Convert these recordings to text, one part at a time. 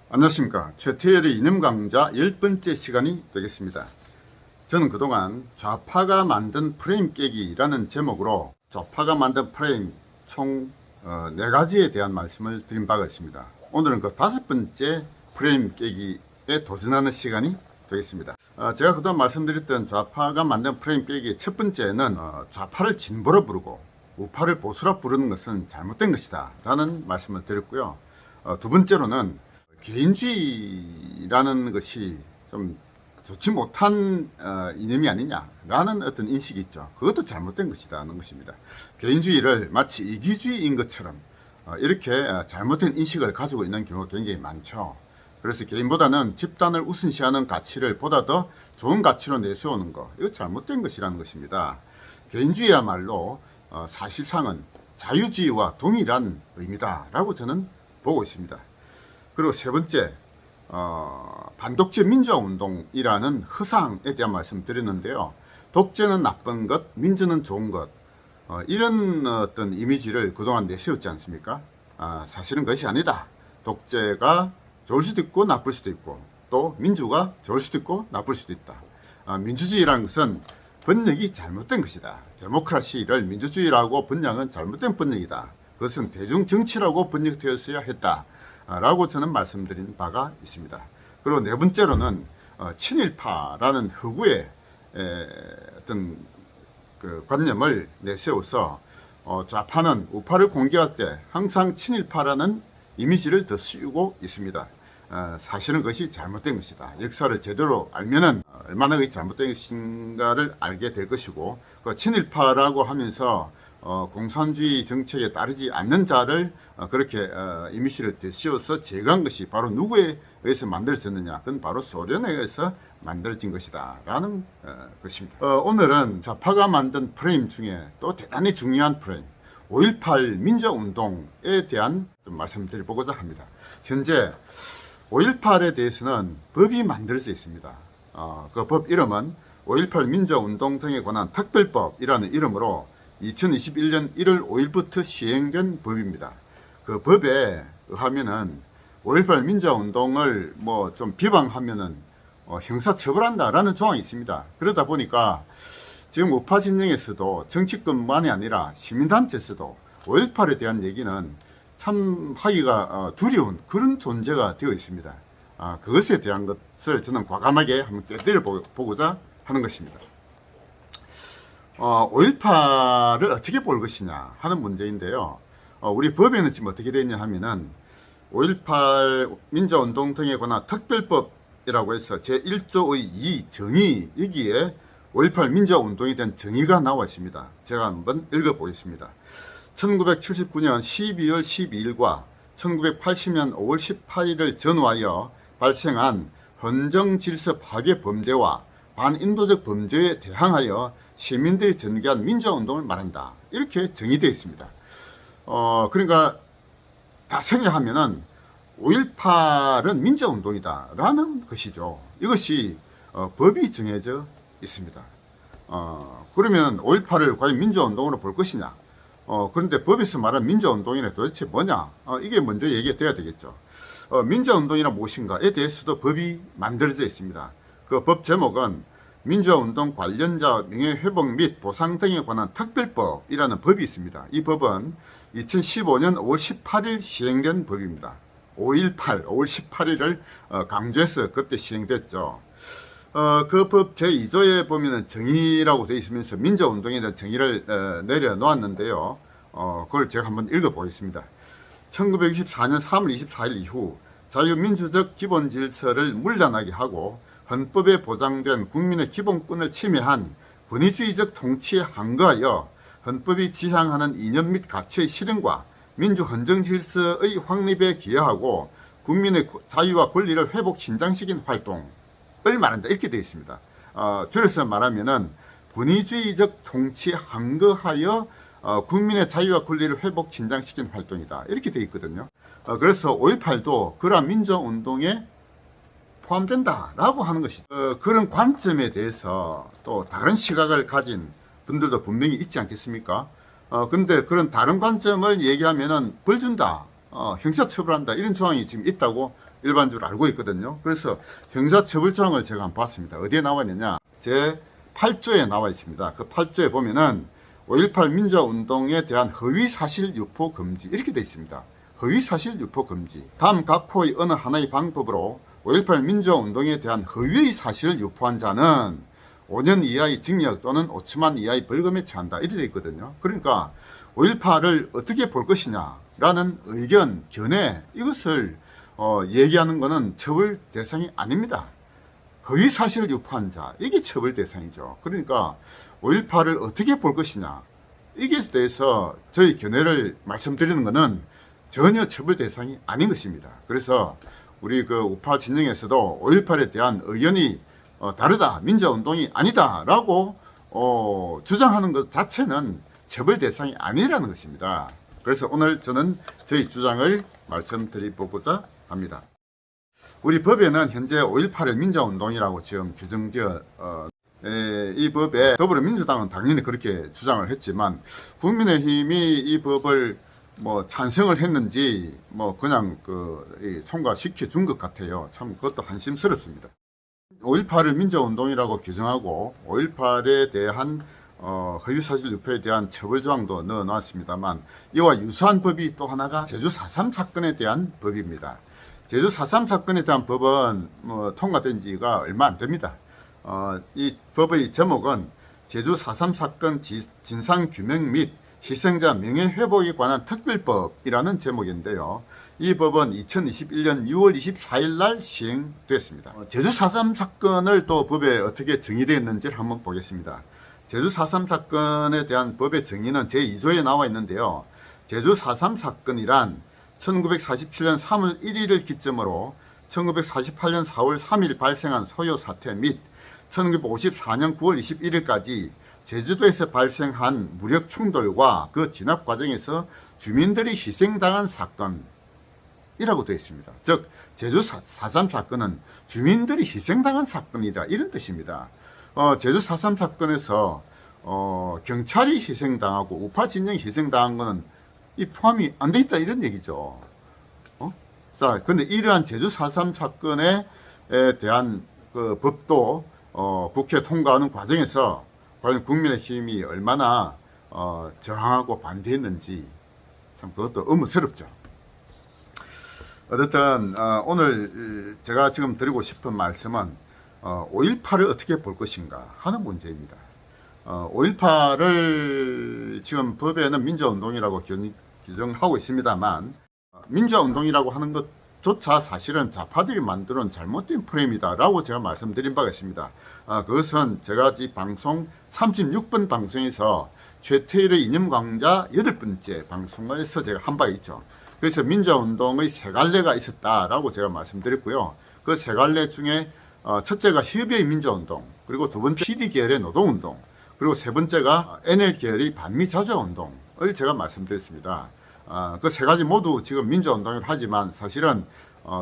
안녕하십니까. 최태열의 이념 강좌 10번째 시간이 되겠습니다. 저는 그동안 좌파가 만든 프레임 깨기라는 제목으로 좌파가 만든 프레임 총 4가지에 대한 말씀을 드린 바가 있습니다. 오늘은 그 5번째 프레임 깨기에 도전하는 시간이 되겠습니다. 제가 그동안 말씀드렸던 좌파가 만든 프레임 깨기의 첫 번째는 좌파를 진보로 부르고 우파를 보수로 부르는 것은 잘못된 것이다 라는 말씀을 드렸고요. 두 번째로는 개인주의라는 것이 좀 좋지 못한 이념이 아니냐라는 어떤 인식이 있죠. 그것도 잘못된 것이라는 것입니다. 개인주의를 마치 이기주의인 것처럼 이렇게 잘못된 인식을 가지고 있는 경우가 굉장히 많죠. 그래서 개인보다는 집단을 우선시하는 가치를 보다 더 좋은 가치로 내세우는 것, 이거 잘못된 것이라는 것입니다. 개인주의야말로 사실상은 자유주의와 동일한 의미다라고 저는 보고 있습니다. 그리고 세 번째, 반독재 민주화운동이라는 허상에 대한 말씀을 드렸는데요. 독재는 나쁜 것, 민주는 좋은 것, 이런 어떤 이미지를 그동안 내세웠지 않습니까? 사실은 그것이 아니다. 독재가 좋을 수도 있고 나쁠 수도 있고, 또 민주가 좋을 수도 있고 나쁠 수도 있다. 민주주의라는 것은 번역이 잘못된 것이다. 데모크라시를 민주주의라고 번역은 잘못된 번역이다. 그것은 대중정치라고 번역되었어야 했다 라고 저는 말씀드린 바가 있습니다. 그리고 네 번째로는 친일파라는 허구의 어떤 그 관념을 내세워서 좌파는 우파를 공격할 때 항상 친일파라는 이미지를 더 씌우고 있습니다. 사실은 그것이 잘못된 것이다. 역사를 제대로 알면은 얼마나 그게 잘못된 것인가를 알게 될 것이고, 그 친일파라고 하면서 공산주의 정책에 따르지 않는 자를 그렇게 이미지를 씌워서 제거한 것이 바로 누구에 의해서 만들어졌느냐? 그건 바로 소련에 의해서 만들어진 것이다 라는 것입니다. 오늘은 좌파가 만든 프레임 중에 또 대단히 중요한 프레임, 5.18 민주화운동에 대한 좀 말씀드려보고자 합니다. 현재 5.18에 대해서는 법이 만들어져 있습니다. 그 법 이름은 5.18 민주화운동 등에 관한 특별법이라는 이름으로 2021년 1월 5일부터 시행된 법입니다. 그 법에 의하면은 5.18 민주화운동을 뭐 좀 비방하면은 형사처벌한다라는 조항이 있습니다. 그러다 보니까 지금 우파 진영에서도 정치권만이 아니라 시민단체에서도 5.18에 대한 얘기는 참 하기가 두려운 그런 존재가 되어 있습니다. 그것에 대한 것을 저는 과감하게 한번 꿰뚫어 보고자 하는 것입니다. 5.18을 어떻게 볼 것이냐 하는 문제인데요. 우리 법에는 지금 어떻게 되어 있냐 하면은 5.18 민주화운동 등에 관한 특별법이라고 해서 제1조의 2 정의, 여기에 5.18 민주화운동에 대한 정의가 나와 있습니다. 제가 한번 읽어보겠습니다. 1979년 12월 12일과 1980년 5월 18일을 전후하여 발생한 헌정질서 파괴 범죄와 반인도적 범죄에 대항하여 시민들이 전개한 민주화운동을 말한다. 이렇게 정의되어 있습니다. 그러니까 다 생략하면은 5.18은 민주화운동이다 라는 것이죠. 이것이 법이 정해져 있습니다. 그러면 5.18을 과연 민주화운동으로 볼 것이냐? 그런데 법에서 말하는 민주화운동이란 도대체 뭐냐? 이게 먼저 얘기가 돼야 되겠죠. 민주화운동이란 무엇인가에 대해서도 법이 만들어져 있습니다. 그 법 제목은 민주화운동 관련자 명예회복 및 보상 등에 관한 특별법이라는 법이 있습니다. 이 법은 2015년 5월 18일 시행된 법입니다. 5.18, 5월 18일을 강조해서 그때 시행됐죠. 그 법 제2조에 보면은 정의라고 되어 있으면서 민주화운동에 대한 정의를 내려놓았는데요. 그걸 제가 한번 읽어보겠습니다. 1964년 3월 24일 이후 자유민주적 기본질서를 물란하게 하고 헌법에 보장된 국민의 기본권을 침해한 권위주의적 통치에 항거하여 헌법이 지향하는 이념 및 가치의 실현과 민주 헌정질서의 확립에 기여하고 국민의 자유와 권리를 회복 신장시킨 활동을 말한다. 이렇게 되어 있습니다. 줄여서 말하면은 권위주의적 통치에 항거하여 국민의 자유와 권리를 회복 신장시킨 활동이다. 이렇게 되어 있거든요. 그래서 5.18도 그러한 민주화운동에 포함된다라고 하는 것이죠. 그런 관점에 대해서 또 다른 시각을 가진 분들도 분명히 있지 않겠습니까? 근데 그런 다른 관점을 얘기하면은 벌 준다, 형사처벌한다, 이런 조항이 지금 있다고 일반적으로 알고 있거든요. 그래서 형사처벌조항을 제가 한번 봤습니다. 어디에 나와 있느냐, 제 8조에 나와 있습니다. 그 8조에 보면은 5.18 민주화운동에 대한 허위사실 유포 금지 이렇게 되어 있습니다. 허위사실 유포 금지. 다음 각호의 어느 하나의 방법으로 5.18 민주화운동에 대한 허위의 사실을 유포한 자는 5년 이하의 징역 또는 5천만 이하의 벌금에 처한다. 이렇게 되어 있거든요. 그러니까 5.18을 어떻게 볼 것이냐라는 의견, 견해, 이것을 얘기하는 것은 처벌 대상이 아닙니다. 허위사실을 유포한 자, 이게 처벌 대상이죠. 그러니까 5.18을 어떻게 볼 것이냐, 이게 대해서 저희 견해를 말씀드리는 것은 전혀 처벌 대상이 아닌 것입니다. 그래서 우리 그 우파 진영에서도 5.18에 대한 의견이 다르다, 민주화운동이 아니다 라고 주장하는 것 자체는 처벌 대상이 아니라는 것입니다. 그래서 오늘 저는 저희 주장을 말씀드리고자 합니다. 우리 법에는 현재 5.18을 민주화운동이라고 지금 규정되어 이 법에 더불어민주당은 당연히 그렇게 주장을 했지만 국민의힘이 이 법을 뭐 찬성을 했는지 뭐 그냥 통과시켜 준 것 같아요. 참 그것도 한심스럽습니다. 5.18을 민주화운동이라고 규정하고 5.18에 대한 허위사실 유포에 대한 처벌조항도 넣어놨습니다만, 이와 유사한 법이 또 하나가 제주 4.3 사건에 대한 법입니다. 제주 4.3 사건에 대한 법은 통과된 지가 얼마 안 됩니다. 이 법의 제목은 제주 4.3 사건 진상규명 및 희생자 명예회복에 관한 특별법이라는 제목인데요. 이 법은 2021년 6월 24일 날 시행됐습니다. 제주 4.3 사건을 또 법에 어떻게 정의되어 있는지를 한번 보겠습니다. 제주 4.3 사건에 대한 법의 정의는 제2조에 나와 있는데요. 제주 4.3 사건이란 1947년 3월 1일을 기점으로 1948년 4월 3일 발생한 소요 사태 및 1954년 9월 21일까지 제주도에서 발생한 무력 충돌과 그 진압 과정에서 주민들이 희생당한 사건이라고 되어 있습니다. 즉 제주 4.3 사건은 주민들이 희생당한 사건이다, 이런 뜻입니다. 제주 4.3 사건에서 경찰이 희생당하고 우파 진영이 희생당한 것은 이 포함이 안 돼 있다, 이런 얘기죠. 자, 근데 이러한 제주 4.3 사건에 대한 그 법도 국회 통과하는 과정에서 과연 국민의힘이 얼마나 저항하고 반대했는지 참 그것도 의문스럽죠. 어쨌든 오늘 제가 지금 드리고 싶은 말씀은 5.18을 어떻게 볼 것인가 하는 문제입니다. 5.18을 지금 법에는 민주화운동이라고 규정하고 있습니다만, 민주화운동이라고 하는 것조차 사실은 좌파들이 만드는 잘못된 프레임이다 라고 제가 말씀드린 바가 있습니다. 그것은 제가 이 방송 36번 방송에서 최태일의 이념강좌 8번째 방송에서 제가 한 바가 있죠. 그래서 민주화운동의 세 갈래가 있었다라고 제가 말씀드렸고요. 그 세 갈래 중에 첫째가 협의의 민주화운동, 그리고 두 번째 PD계열의 노동운동, 그리고 세 번째가 NL계열의 반미자주화운동을 제가 말씀드렸습니다. 그 세 가지 모두 지금 민주화운동을 하지만 사실은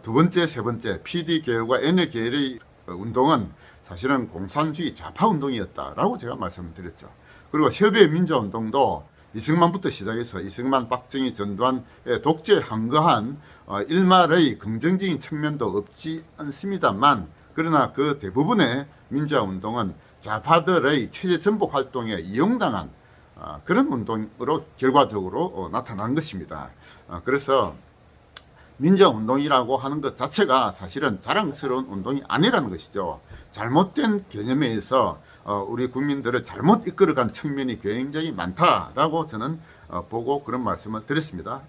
두 번째, 세 번째 PD계열과 NL계열의 운동은 사실은 공산주의 좌파운동이었다라고 제가 말씀드렸죠. 그리고 협의의 민주화운동도 이승만부터 시작해서 이승만, 박정희, 전두환 독재에 항거한 일말의 긍정적인 측면도 없지 않습니다만, 그러나 그 대부분의 민주화운동은 좌파들의 체제 전복 활동에 이용당한 그런 운동으로 결과적으로 나타난 것입니다. 그래서 민주화운동이라고 하는 것 자체가 사실은 자랑스러운 운동이 아니라는 것이죠. 잘못된 개념에 의해서 우리 국민들을 잘못 이끌어간 측면이 굉장히 많다라고 저는 보고 그런 말씀을 드렸습니다.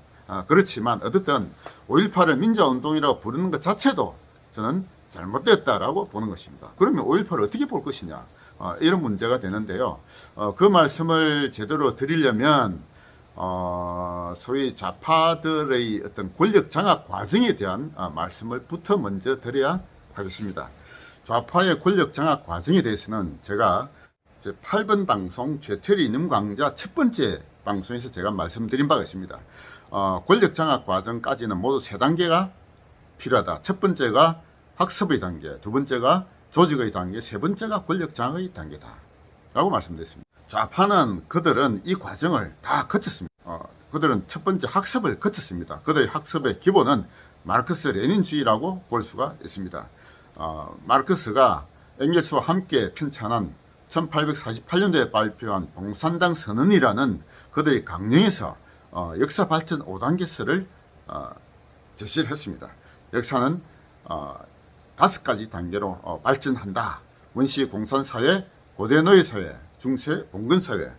그렇지만 어쨌든 5.18을 민주화운동이라고 부르는 것 자체도 저는 잘못됐다라고 보는 것입니다. 그러면 5.18을 어떻게 볼 것이냐, 이런 문제가 되는데요. 그 말씀을 제대로 드리려면 소위 좌파들의 어떤 권력 장악 과정에 대한 말씀을부터 먼저 드려야 하겠습니다. 좌파의 권력 장악 과정에 대해서는 제가 제 8번 방송 최태일 이념 강좌 첫 번째 방송에서 제가 말씀드린 바가 있습니다. 권력 장악 과정까지는 모두 세 단계가 필요하다. 첫 번째가 학습의 단계, 두 번째가 조직의 단계, 세 번째가 권력 장악의 단계다 라고 말씀드렸습니다. 좌파는 그들은 이 과정을 다 거쳤습니다. 그들은 첫 번째 학습을 거쳤습니다. 그들의 학습의 기본은 마르크스 레닌주의라고 볼 수가 있습니다. 마르크스가 엥겔스와 함께 편찬한 1848년도에 발표한 공산당 선언이라는 그들의 강령에서 역사 발전 5단계서를 제시를 했습니다. 역사는 5가지 단계로 발전한다. 원시 공산사회, 고대 노예사회, 중세 봉건사회,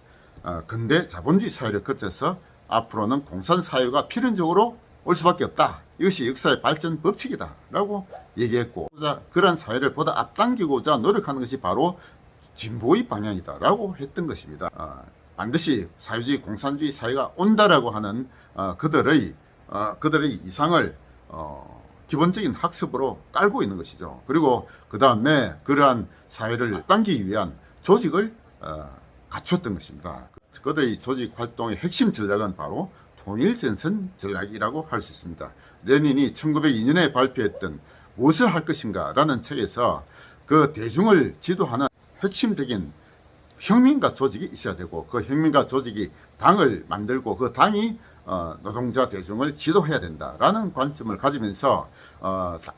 근대 자본주의 사회를 거쳐서 앞으로는 공산사회가 필연적으로 올 수밖에 없다. 이것이 역사의 발전 법칙이다 라고 얘기했고, 그러한 사회를 보다 앞당기고자 노력하는 것이 바로 진보의 방향이다 라고 했던 것입니다. 반드시 사회주의 공산주의 사회가 온다라고 하는 그들의 이상을 기본적인 학습으로 깔고 있는 것이죠. 그리고 그 다음에 그러한 사회를 앞당기기 위한 조직을 갖추었던 것입니다. 그들의 조직 활동의 핵심 전략은 바로 통일전선 전략이라고 할 수 있습니다. 레닌이 1902년에 발표했던 무엇을 할 것인가 라는 책에서 그 대중을 지도하는 핵심적인 혁명가 조직이 있어야 되고, 그 혁명가 조직이 당을 만들고 그 당이 노동자 대중을 지도해야 된다라는 관점을 가지면서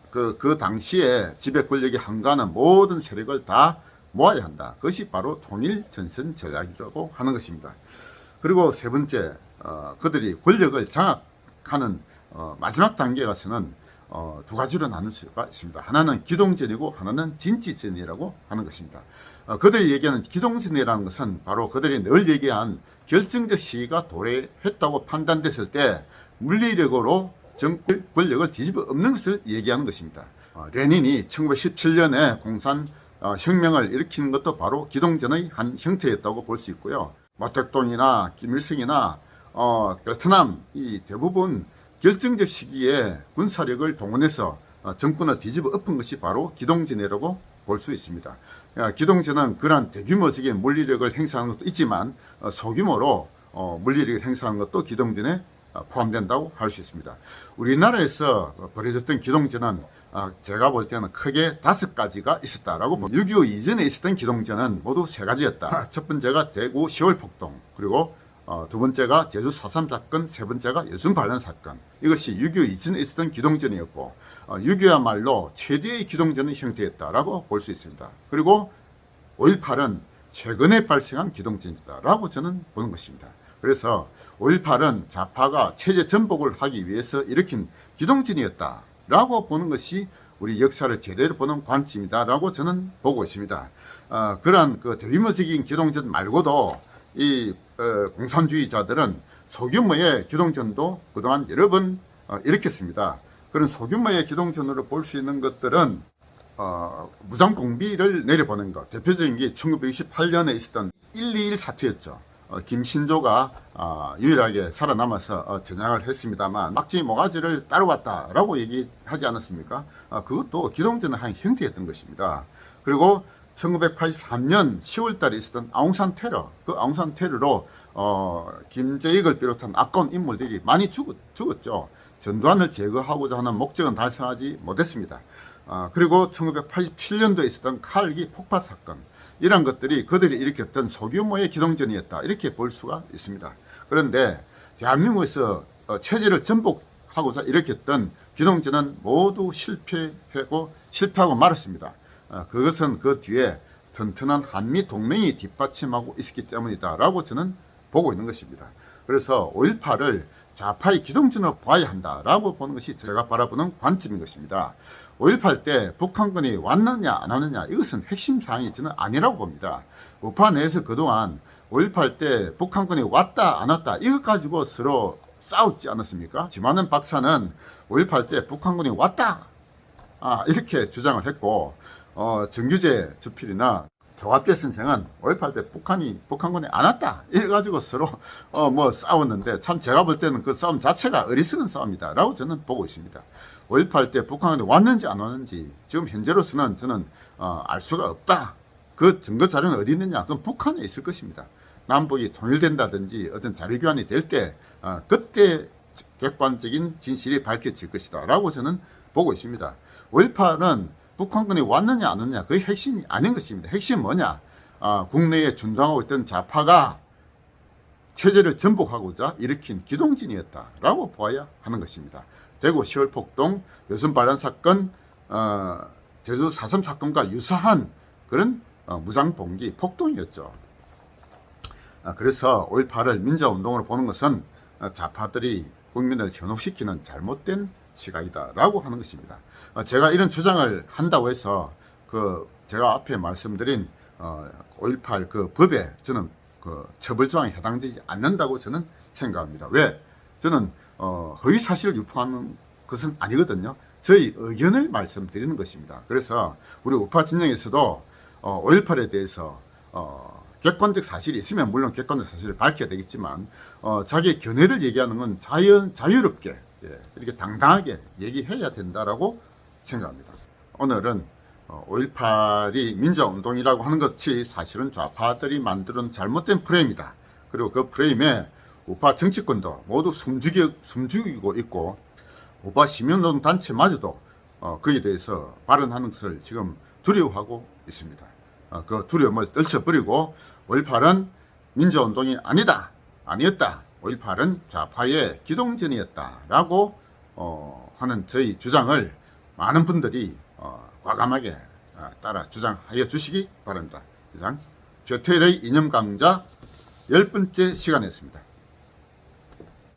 그 당시에 지배 권력이 한가하는 모든 세력을 다 모아야 한다. 그것이 바로 통일전선 전략이라고 하는 것입니다. 그리고 세 번째, 그들이 권력을 장악하는 마지막 단계에 가서는 두 가지로 나눌 수가 있습니다. 하나는 기동전이고 하나는 진지전이라고 하는 것입니다. 그들이 얘기하는 기동전이라는 것은 바로 그들이 늘 얘기한 결정적 시기가 도래했다고 판단됐을 때 물리력으로 정권 권력을 뒤집어 엎는 것을 얘기하는 것입니다. 레닌이 1917년에 공산 혁명을 일으키는 것도 바로 기동전의 한 형태였다고 볼 수 있고요. 마택동이나 김일성이나 베트남 이 대부분 결정적 시기에 군사력을 동원해서 정권을 뒤집어 엎은 것이 바로 기동전이라고 볼 수 있습니다. 기동전은 그러한 대규모적인 물리력을 행사하는 것도 있지만 소규모로 물리력을 행사하는 것도 기동전에 포함된다고 할 수 있습니다. 우리나라에서 벌어졌던 기동전은 제가 볼 때는 크게 5가지가 있었다라고 봅니다. 6.25 이전에 있었던 기동전은 모두 3가지였다. 첫 번째가 대구 10월 폭동, 그리고 두 번째가 제주 4.3 사건, 세 번째가 여순 반란 사건. 이것이 6.25 이전에 있었던 기동전이었고, 6.25야말로 최대의 기동전의 형태였다라고 볼 수 있습니다. 그리고 5.18은 최근에 발생한 기동전이다라고 저는 보는 것입니다. 그래서 5.18은 좌파가 체제 전복을 하기 위해서 일으킨 기동전이었다라고 보는 것이 우리 역사를 제대로 보는 관점이다라고 저는 보고 있습니다. 그러한 그 대규모적인 기동전 말고도 이 공산주의자들은 소규모의 기동전도 그동안 여러 번 일으켰습니다. 그런 소규모의 기동전으로 볼 수 있는 것들은 무장공비를 내려보낸 것. 대표적인 게 1968년에 있었던 121 사투였죠. 김신조가 유일하게 살아남아서 전향을 했습니다만 막지 모가지를 따라왔다라고 얘기하지 않았습니까? 그것도 기동전의 한 형태였던 것입니다. 그리고 1983년 10월달에 있었던 아웅산 테러, 그 아웅산 테러로 김재익을 비롯한 아까운 인물들이 많이 죽었죠. 전두환을 제거하고자 하는 목적은 달성하지 못했습니다. 그리고 1987년도에 있었던 칼기 폭파 사건, 이런 것들이 그들이 일으켰던 소규모의 기동전이었다, 이렇게 볼 수가 있습니다. 그런데 대한민국에서 체제를 전복하고자 일으켰던 기동전은 모두 실패하고 말았습니다. 그것은 그 뒤에 튼튼한 한미 동맹이 뒷받침하고 있었기 때문이다 라고 저는 보고 있는 것입니다. 그래서 5.18을 좌파의 기동전으로 봐야 한다라고 보는 것이 제가 바라보는 관점인 것입니다. 5.18 때 북한군이 왔느냐 안 왔느냐, 이것은 핵심 사항이 저는 아니라고 봅니다. 우파 내에서 그동안 5.18 때 북한군이 왔다 안 왔다 이것 가지고 서로 싸웠지 않았습니까? 지만은 박사는 5.18 때 북한군이 왔다 이렇게 주장을 했고, 정규재 주필이나 조갑재 선생은 5.18 때 북한군이 안 왔다 이래가지고 서로 뭐 싸웠는데, 참 제가 볼 때는 그 싸움 자체가 어리석은 싸움이다 라고 저는 보고 있습니다. 5.18 때 북한군이 왔는지 안 왔는지 지금 현재로서는 저는 알 수가 없다. 그 증거 자료는 어디 있느냐? 그건 북한에 있을 것입니다. 남북이 통일된다든지 어떤 자료교환이 될 때 그때 객관적인 진실이 밝혀질 것이다 라고 저는 보고 있습니다. 5.18은 북한군이 왔느냐 안 왔느냐, 그게 핵심이 아닌 것입니다. 핵심은 뭐냐? 국내에 준동하고 있던 좌파가 체제를 전복하고자 일으킨 기동진이었다라고 보아야 하는 것입니다. 대구 10월 폭동, 여성 반란 사건, 제주 4.3 사건과 유사한 그런 무장봉기 폭동이었죠. 그래서 5.18을 민주화운동으로 보는 것은 좌파들이 국민을 현혹시키는 잘못된 시각이다라고 하는 것입니다. 제가 이런 주장을 한다고 해서 제가 앞에 말씀드린 5.18 그 법에 저는 그 처벌조항에 해당되지 않는다고 저는 생각합니다. 왜? 저는 허위 사실을 유포하는 것은 아니거든요. 저희 의견을 말씀드리는 것입니다. 그래서 우리 우파 진영에서도 5.18에 대해서 객관적 사실이 있으면 물론 객관적 사실을 밝혀야 되겠지만 자기의 견해를 얘기하는 건 자유롭게 이렇게 당당하게 얘기해야 된다라고 생각합니다. 오늘은 5.18이 민주화운동이라고 하는 것이 사실은 좌파들이 만드는 잘못된 프레임이다. 그리고 그 프레임에 우파 정치권도 모두 숨죽이고 있고 우파 시민노동 단체마저도 거기에 대해서 발언하는 것을 지금 두려워하고 있습니다. 그 두려움을 떨쳐버리고 5.18은 민주화운동이 아니었다. 5.18은 좌파의 기동전이었다라고 하는 저희 주장을 많은 분들이 과감하게 따라 주장하여 주시기 바랍니다. 이상 최태일의 이념 강좌 10번째 시간이었습니다.